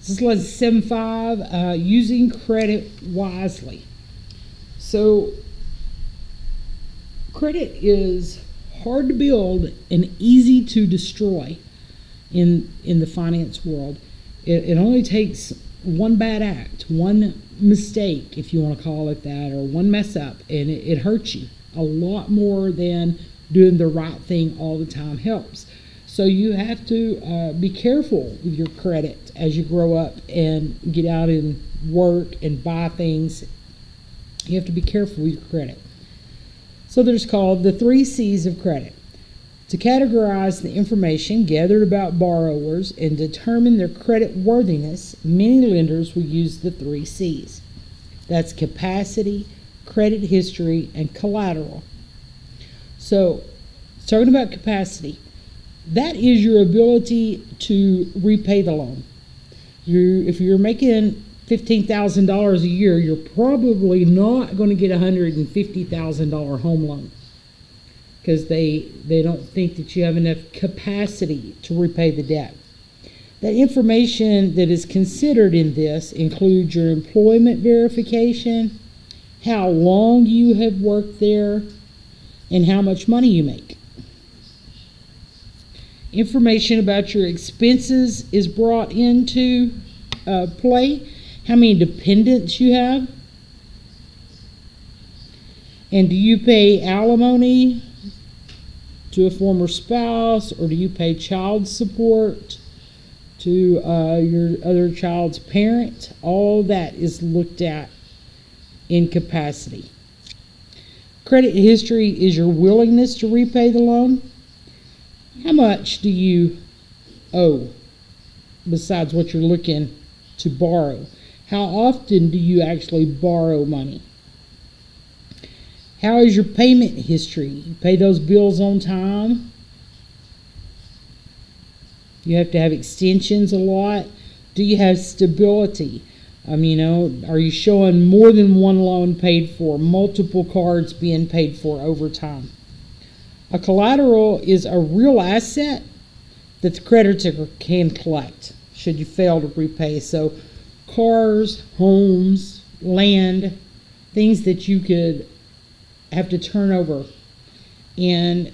This is lesson 7.5, using credit wisely. So, credit is hard to build and easy to destroy in the finance world. It only takes one bad act, one mistake, if you want to call it that, or one mess up, and it hurts you a lot more than doing the right thing all the time helps. So you have to be careful with your credit as you grow up and get out and work and buy things. You have to be careful with your credit. So there's called the 3 C's of credit. To categorize the information gathered about borrowers and determine their credit worthiness, many lenders will use the 3 C's. That's capacity, credit history, and collateral. So, talking about capacity, that is your ability to repay the loan. If you're making $15,000 a year, you're probably not going to get a $150,000 home loan, because they don't think that you have enough capacity to repay the debt. That information that is considered in this includes your employment verification, how long you have worked there, and how much money you make. Information about your expenses is brought into play, how many dependents you have, and do you pay alimony to a former spouse, or do you pay child support to your other child's parent? All that is looked at in capacity. Credit history is your willingness to repay the loan. How much do you owe besides what you're looking to borrow? How often do you actually borrow money? How is your payment history? You pay those bills on time? You have to have extensions a lot. Do you have stability? Are you showing more than one loan paid for, multiple cards being paid for over time? A collateral is a real asset that the creditor can collect should you fail to repay. So cars, homes, land, things that you could have to turn over and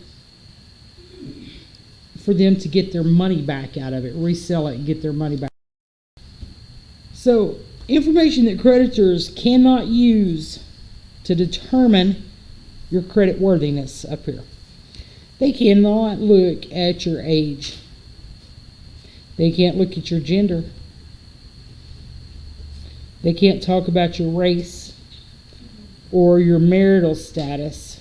for them to get their money back out of it, resell it and get their money back. So information that creditors cannot use to determine your credit worthiness up here. They cannot look at your age. They can't look at your gender. They can't talk about your race or your marital status.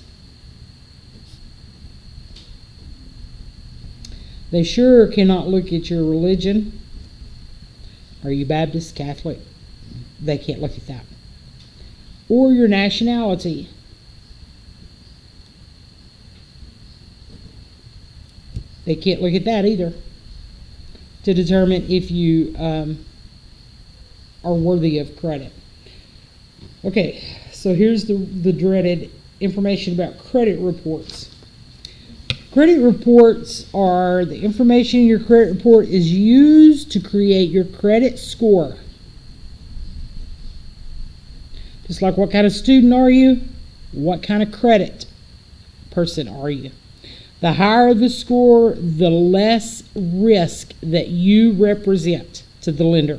They sure cannot look at your religion. Are you Baptist, Catholic? They can't look at that. Or your nationality. They can't look at that either to determine if you are worthy of credit. Okay, so here's the dreaded information about credit reports. Credit reports are the information in your credit report is used to create your credit score. Just like what kind of student are you? What kind of credit person are you? The higher the score, the less risk that you represent to the lender.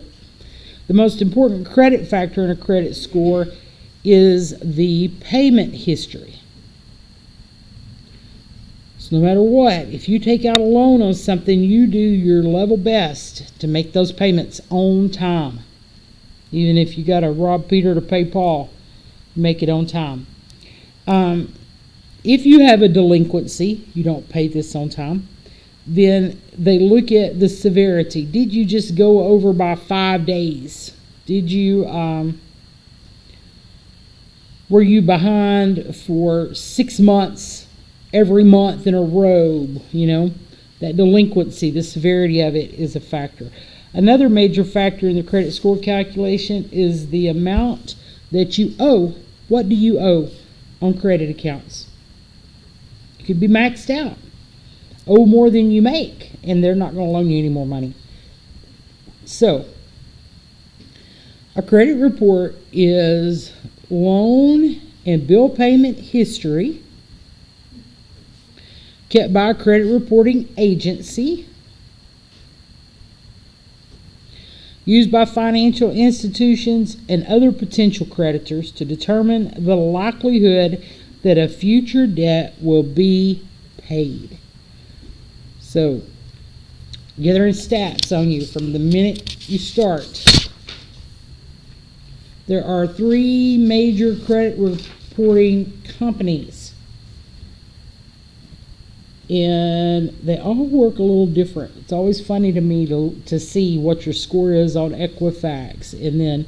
The most important credit factor in a credit score is the payment history. So no matter what, if you take out a loan on something, you do your level best to make those payments on time. Even if you got to rob Peter to pay Paul, make it on time. If you have a delinquency, you don't pay this on time, then they look at the severity. Did you just go over by 5 days? Did you, were you behind for 6 months, every month in a row? That delinquency, the severity of it is a factor. Another major factor in the credit score calculation is the amount that you owe. What do you owe on credit accounts? You could be maxed out, owe more than you make, and they're not going to loan you any more money. So, A credit report is loan and bill payment history kept by a credit reporting agency, used by financial institutions and other potential creditors to determine the likelihood that a future debt will be paid. So, gathering stats on you from the minute you start. There are 3 major credit reporting companies, and they all work a little different. It's always funny to me to see what your score is on Equifax, and then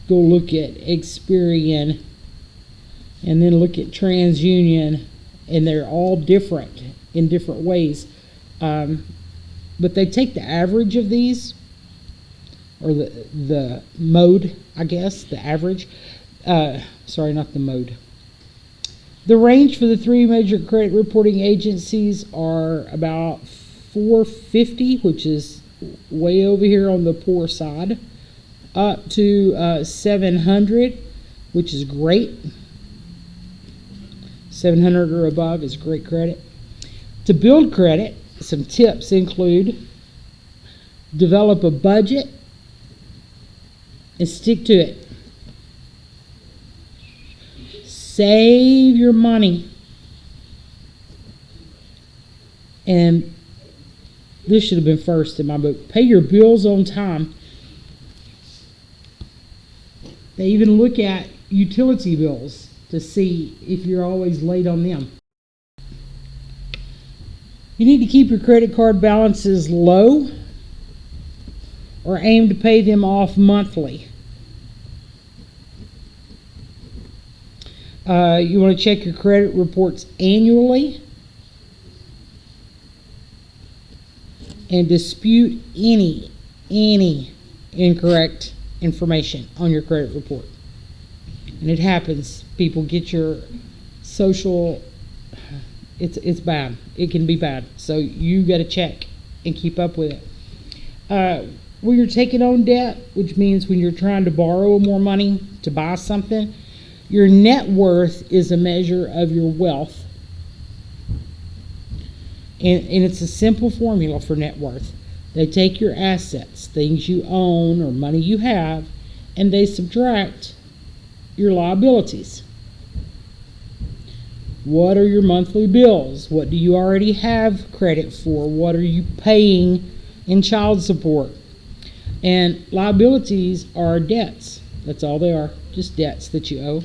go look at Experian, and then look at TransUnion, and they're all different in different ways. But they take the average of these, or the mode, I guess, the average. Sorry, not the mode. The range for the 3 major credit reporting agencies are about 450, which is way over here on the poor side, up to 700, which is great. 700 or above is great credit. To build credit, some tips include: develop a budget and stick to it. Save your money. And this should have been first in my book. Pay your bills on time. They even look at utility bills to see if you're always late on them. You need to keep your credit card balances low, or aim to pay them off monthly. You want to check your credit reports annually and dispute any incorrect information on your credit report. And it happens. People get your social. It's bad. It can be bad. So you got to check and keep up with it. When you're taking on debt, which means when you're trying to borrow more money to buy something, your net worth is a measure of your wealth. And it's a simple formula for net worth. They take your assets, things you own or money you have, and they subtract your liabilities. What are your monthly bills? What do you already have credit for? What are you paying in child support? And liabilities are debts. That's all they are, just debts that you owe.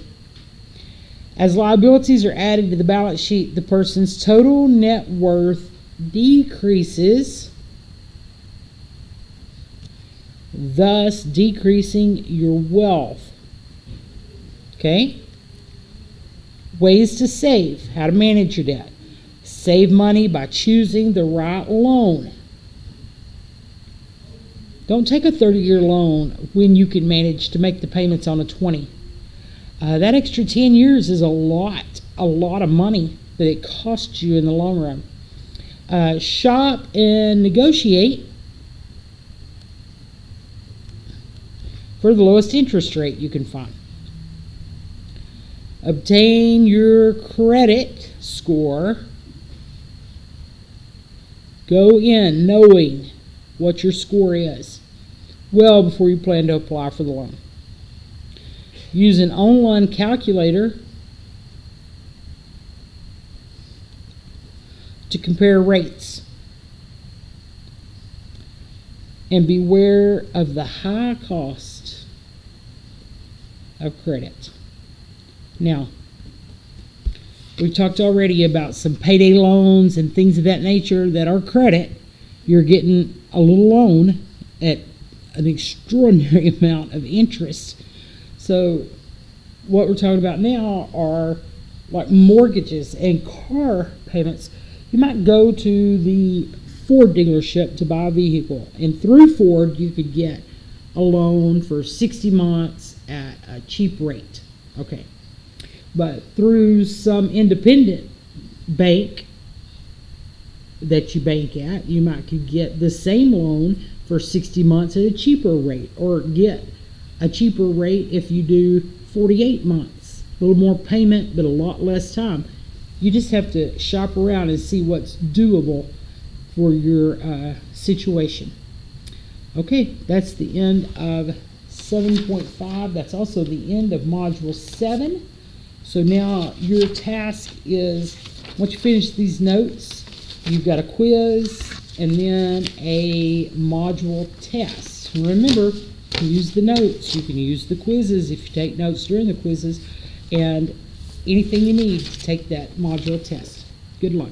As liabilities are added to the balance sheet, the person's total net worth decreases, thus decreasing your wealth. Okay? Ways to save. How to manage your debt. Save money by choosing the right loan. Don't take a 30-year loan when you can manage to make the payments on a 20. That extra 10 years is a lot of money that it costs you in the long run. Shop and negotiate for the lowest interest rate you can find. Obtain your credit score. Go in knowing what your score is well before you plan to apply for the loan. Use an online calculator to compare rates. And beware of the high cost of credit. Now, we've talked already about some payday loans and things of that nature that are credit. You're getting a little loan at an extraordinary amount of interest. So what we're talking about now are like mortgages and car payments. You might go to the Ford dealership to buy a vehicle, and through Ford you could get a loan for 60 months at a cheap rate. Okay. But through some independent bank that you bank at, you might could get the same loan for 60 months at a cheaper rate, or get a cheaper rate if you do 48 months. A little more payment, but a lot less time. You just have to shop around and see what's doable for your situation. Okay, that's the end of 7.5. That's also the end of Module 7. So now your task is, once you finish these notes, you've got a quiz and then a module test. Remember, you can use the notes, you can use the quizzes if you take notes during the quizzes, and anything you need to take that module test. Good luck.